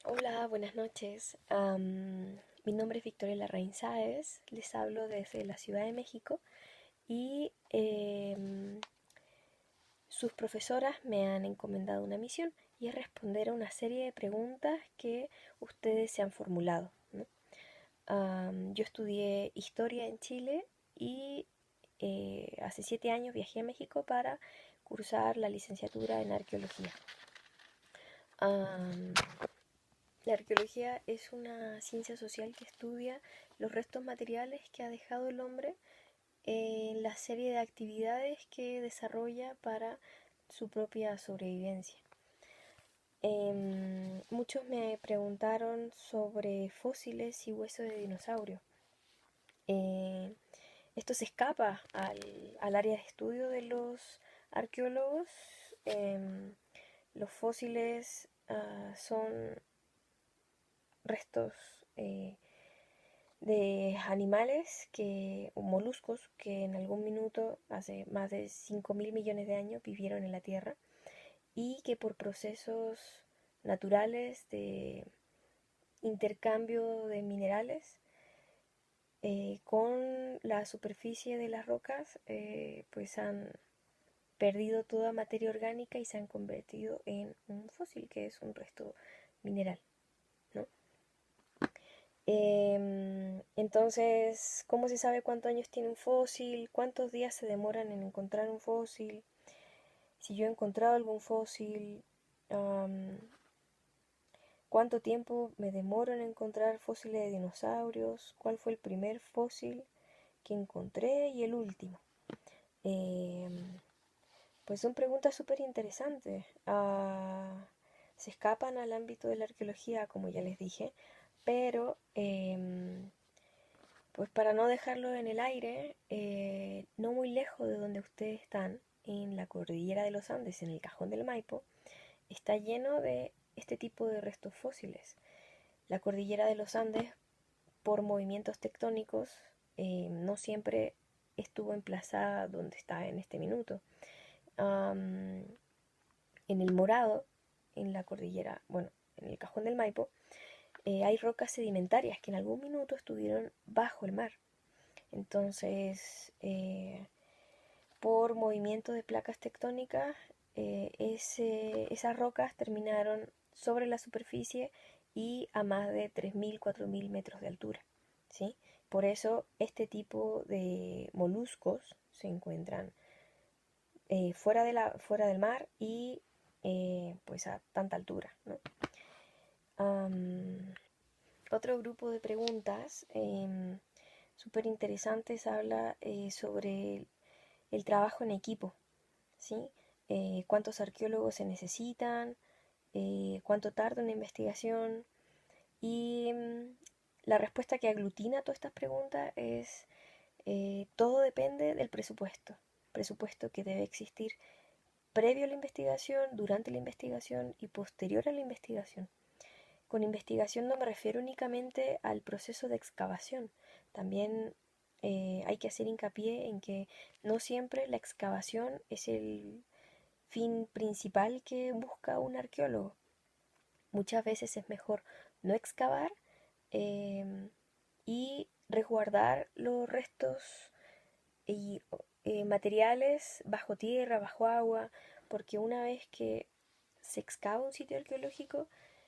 Hola, buenas noches. Mi nombre es Victoria Larraín Sáez, les hablo desde la Ciudad de México y sus profesoras me han encomendado una misión y es responder a una serie de preguntas que ustedes se han formulado, ¿no? Yo estudié historia en Chile y hace 7 años viajé a México para cursar la licenciatura en arqueología. Am, La arqueología es una ciencia social que estudia los restos materiales que ha dejado el hombre en la serie de actividades que desarrolla para su propia sobrevivencia. Muchos me preguntaron sobre fósiles y huesos de dinosaurio. Eh, Esto se escapa al área de estudio de los arqueólogos. Los fósiles son restos de animales o moluscos que en algún minuto, hace más de 5.000 millones de años, vivieron en la Tierra y que por procesos naturales de intercambio de minerales con la superficie de las rocas, pues han perdido toda materia orgánica y se han convertido en un fósil, que es un resto mineral, ¿no? Entonces, ¿cómo se sabe cuántos años tiene un fósil? ¿Cuántos días se demoran en encontrar un fósil? Si yo he encontrado algún fósil, am, ¿cuánto tiempo me demoro en encontrar fósiles de dinosaurios? ¿Cuál fue el primer fósil que encontré y el último? Em, pues son preguntas súper interesantes. Se escapan al ámbito de la arqueología, como ya les dije, pero pues para no dejarlo en el aire, no muy lejos de donde ustedes están, en la cordillera de los Andes, en el Cajón del Maipo, está lleno de este tipo de restos fósiles. La cordillera de los Andes, por movimientos tectónicos, no siempre estuvo emplazada donde está en este minuto. Am, en el Morado, en la cordillera, bueno, en el Cajón del Maipo, hay rocas sedimentarias que en algún minuto estuvieron bajo el mar. Entonces, por movimiento de placas tectónicas, esas rocas terminaron sobre la superficie y a más de 3.000, 4.000 metros de altura, ¿sí? Por eso este tipo de moluscos se encuentran fuera del mar y pues a tanta altura, ¿no? Am, Otro grupo de preguntas súper interesantes habla sobre el trabajo en equipo, ¿sí? ¿Cuántos arqueólogos se necesitan? ¿Cuánto tarda una investigación? Y la respuesta que aglutina todas estas preguntas es todo depende del presupuesto que debe existir previo a la investigación, durante la investigación y posterior a la investigación. Con investigación no me refiero únicamente al proceso de excavación, también hay que hacer hincapié en que no siempre la excavación es el fin principal que busca un arqueólogo. Muchas veces es mejor no excavar eh, y resguardar los restos y materiales bajo tierra, bajo agua, porque una vez que se excava un sitio arqueológico,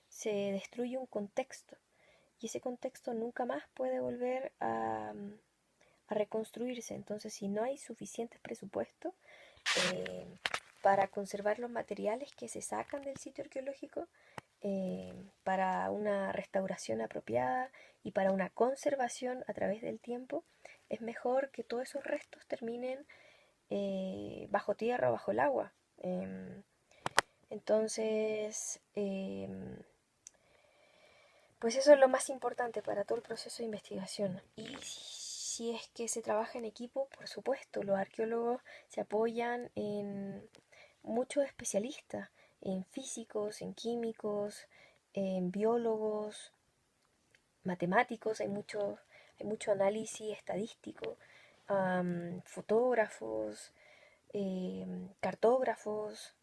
se destruye un contexto y ese contexto nunca más puede volver a reconstruirse. Entonces, si no hay suficientes presupuestos eh, para conservar los materiales que se sacan del sitio arqueológico, para una restauración apropiada y para una conservación a través del tiempo, es mejor que todos esos restos terminen bajo tierra o bajo el agua. Entonces, pues eso es lo más importante para todo el proceso de investigación. Y si es que se trabaja en equipo, por supuesto, los arqueólogos se apoyan en muchos especialistas, en físicos, en químicos, en biólogos, matemáticos, hay mucho análisis estadístico, fotógrafos, cartógrafos,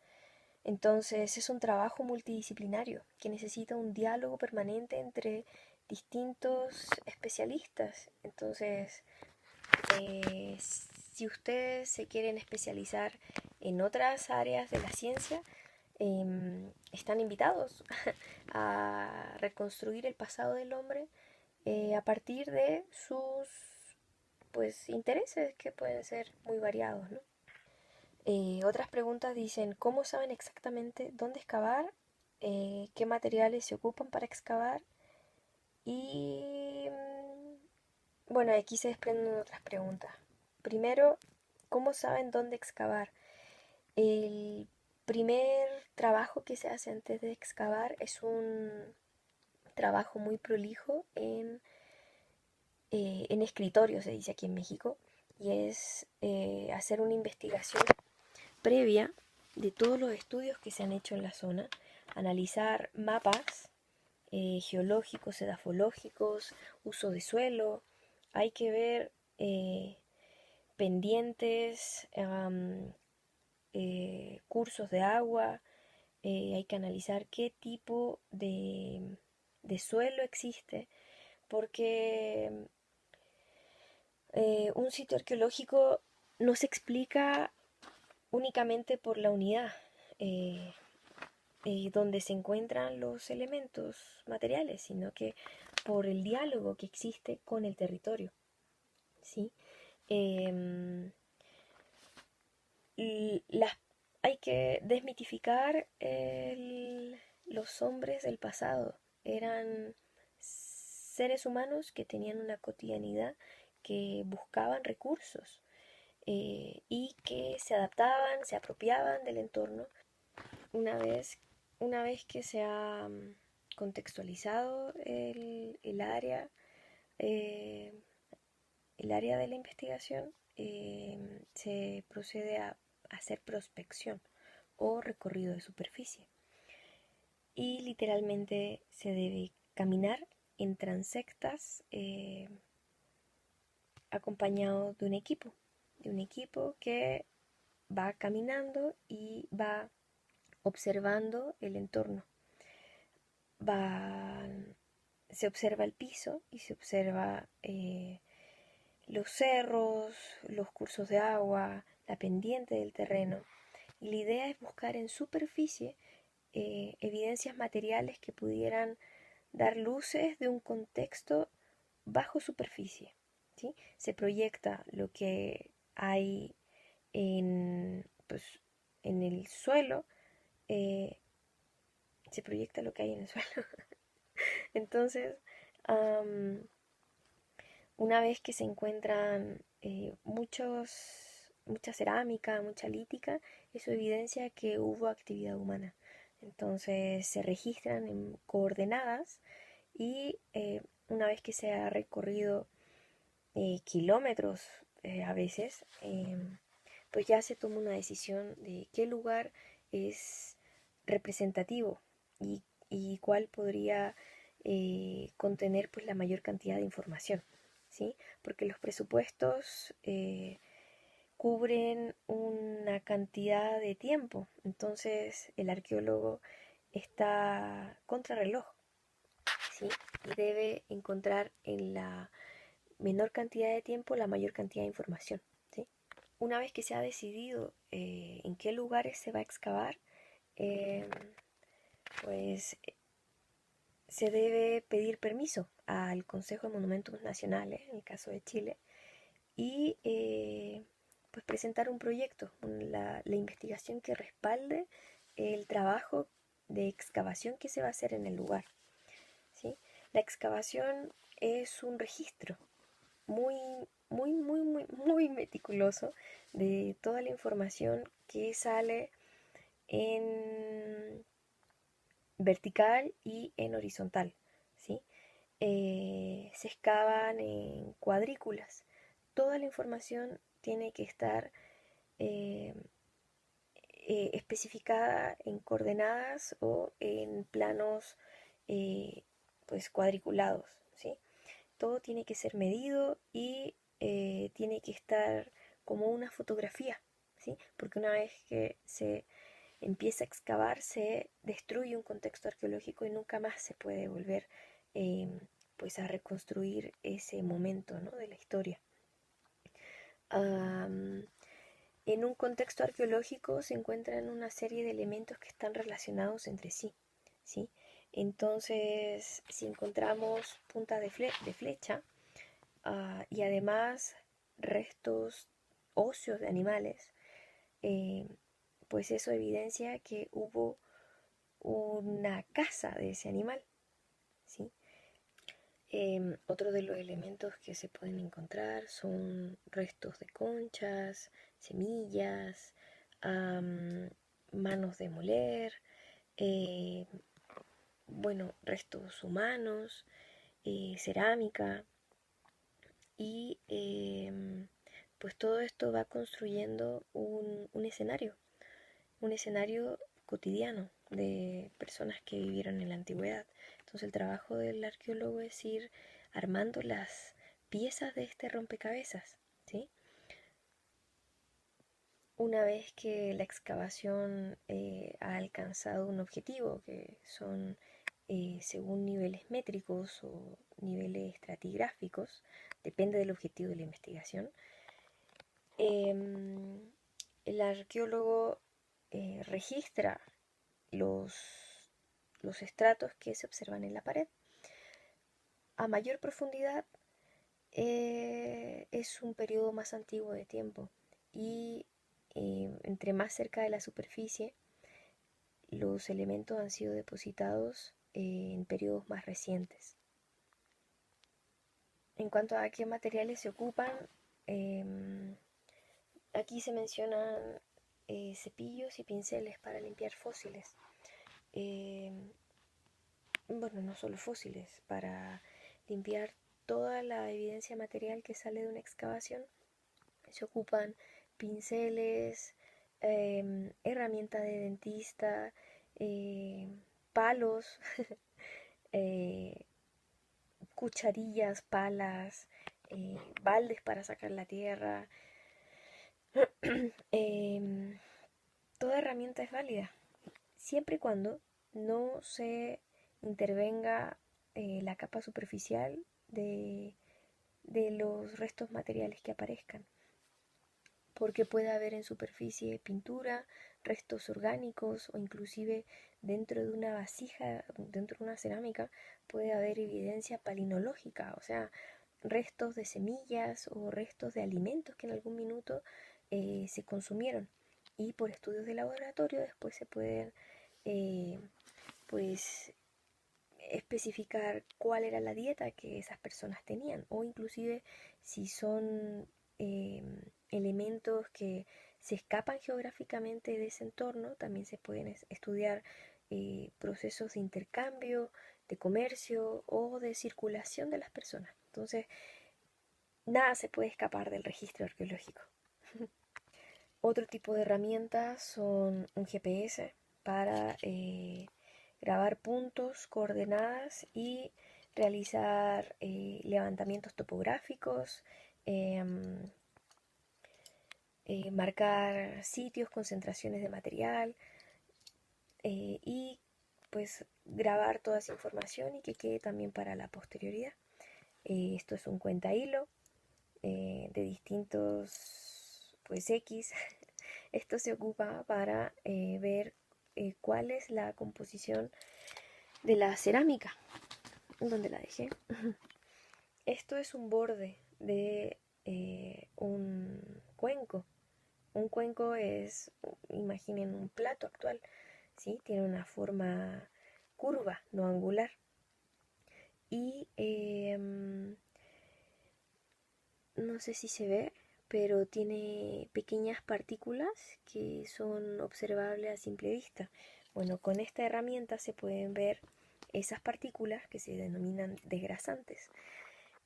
Entonces es un trabajo multidisciplinario que necesita un diálogo permanente entre distintos especialistas. Entonces, si ustedes se quieren especializar en otras áreas de la ciencia, están invitados a reconstruir el pasado del hombre a partir de sus pues intereses que pueden ser muy variados, ¿no? Otras preguntas dicen, ¿cómo saben exactamente dónde excavar? ¿Qué materiales se ocupan para excavar? Y bueno, aquí se desprenden otras preguntas. Primero, ¿cómo saben dónde excavar? El primer trabajo que se hace antes de excavar es un trabajo muy prolijo en escritorio, se dice aquí en México, y es hacer una investigación previa de todos los estudios que se han hecho en la zona, analizar mapas geológicos, edafológicos, uso de suelo, hay que ver pendientes, cursos de agua, hay que analizar qué tipo de suelo existe, porque un sitio arqueológico no se explica únicamente por la unidad eh, donde se encuentran los elementos materiales, sino que por el diálogo que existe con el territorio, ¿sí? Em, las, hay que desmitificar los hombres del pasado. Eran seres humanos que tenían una cotidianidad, que buscaban recursos y que se adaptaban, se apropiaban del entorno. Una vez, una vez que se ha contextualizado eh, el área de la investigación, se procede a hacer prospección o recorrido de superficie. Y literalmente se debe caminar en transectas acompañado de un equipo que va caminando y va observando el entorno. Va, se observa el piso y se observa los cerros, los cursos de agua, la pendiente del terreno. Y la idea es buscar en superficie evidencias materiales que pudieran dar luces de un contexto bajo superficie. ¿Sí? Se proyecta lo que hay pues, en el suelo, eh, se proyecta lo que hay en el suelo. Entonces, um, una vez que se encuentran mucha cerámica, mucha lítica, eso evidencia que hubo actividad humana. Entonces se registran en coordenadas y una vez que se ha recorrido kilómetros a veces, pues ya se toma una decisión de qué lugar es representativo y cuál podría contener pues la mayor cantidad de información, ¿sí? Porque los presupuestos cubren una cantidad de tiempo, entonces el arqueólogo está contrarreloj, ¿sí? Y debe encontrar en la menor cantidad de tiempo la mayor cantidad de información, ¿sí? Una vez que se ha decidido en qué lugares se va a excavar, eh, pues se debe pedir permiso al Consejo de Monumentos Nacionales, en el caso de Chile, y pues presentar un proyecto, la investigación que respalde el trabajo de excavación que se va a hacer en el lugar, ¿sí? La excavación es un registro muy, muy meticuloso de toda la información que sale en vertical y en horizontal, ¿sí? Se excavan en cuadrículas. Toda la información tiene que estar eh, especificada en coordenadas o en planos pues cuadriculados, ¿sí? Todo tiene que ser medido y tiene que estar como una fotografía, ¿sí? Porque una vez que se empieza a excavar, se destruye un contexto arqueológico y nunca más se puede volver pues a reconstruir ese momento, ¿no?, de la historia. En un contexto arqueológico se encuentran una serie de elementos que están relacionados entre sí, ¿sí? Entonces, si encontramos punta de flecha y además restos óseos de animales, pues eso evidencia que hubo una caza de ese animal, ¿sí? Otro de los elementos que se pueden encontrar son restos de conchas, semillas, manos de moler, eh, bueno, restos humanos, cerámica y pues todo esto va construyendo un escenario cotidiano de personas que vivieron en la antigüedad. Entonces el trabajo del arqueólogo es ir armando las piezas de este rompecabezas, ¿sí? Una vez que la excavación ha alcanzado un objetivo, que son según niveles métricos o niveles estratigráficos, depende del objetivo de la investigación, el arqueólogo registra los, los estratos que se observan en la pared. A mayor profundidad es un periodo más antiguo de tiempo y entre más cerca de la superficie los elementos han sido depositados en periodos más recientes. En cuanto a qué materiales se ocupan, aquí se mencionan cepillos y pinceles para limpiar fósiles. Bueno, no solo fósiles, para limpiar toda la evidencia material que sale de una excavación, se ocupan pinceles, herramientas de dentista, palos, cucharillas, palas, baldes para sacar la tierra. Toda herramienta es válida, siempre y cuando no se intervenga la capa superficial de los restos materiales que aparezcan, porque puede haber en superficie pintura, restos orgánicos o inclusive dentro de una vasija, dentro de una cerámica, puede haber evidencia palinológica, o sea, restos de semillas o restos de alimentos que en algún minuto se consumieron y por estudios de laboratorio después se pueden pues especificar cuál era la dieta que esas personas tenían o inclusive si son elementos que se escapan geográficamente de ese entorno, también se pueden estudiar procesos de intercambio, de comercio o de circulación de las personas. Entonces, nada se puede escapar del registro arqueológico. Otro tipo de herramientas son un GPS para grabar puntos, coordenadas y realizar levantamientos topográficos, marcar sitios, concentraciones de material y pues grabar toda esa información y que quede también para la posterioridad. Esto es un cuenta hilo de distintos pues X. Esto se ocupa para ver cuál es la composición de la cerámica. ¿Dónde la dejé? Esto es un borde de un cuenco. Un cuenco es, imaginen un plato actual, ¿sí? Tiene una forma curva, no angular. Y no sé si se ve, pero tiene pequeñas partículas que son observables a simple vista. Bueno, con esta herramienta se pueden ver esas partículas que se denominan desgrasantes.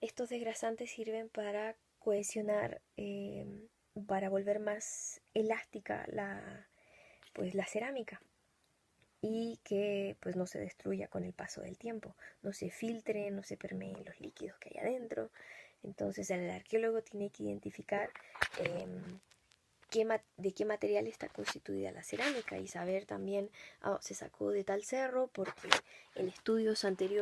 Estos desgrasantes sirven para cohesionar, para volver más elástica pues, la cerámica y que pues, no se destruya con el paso del tiempo, no se filtre, no se permeen los líquidos que hay adentro. Entonces el arqueólogo tiene que identificar de qué material está constituida la cerámica y saber también, se sacó de tal cerro porque en estudios anteriores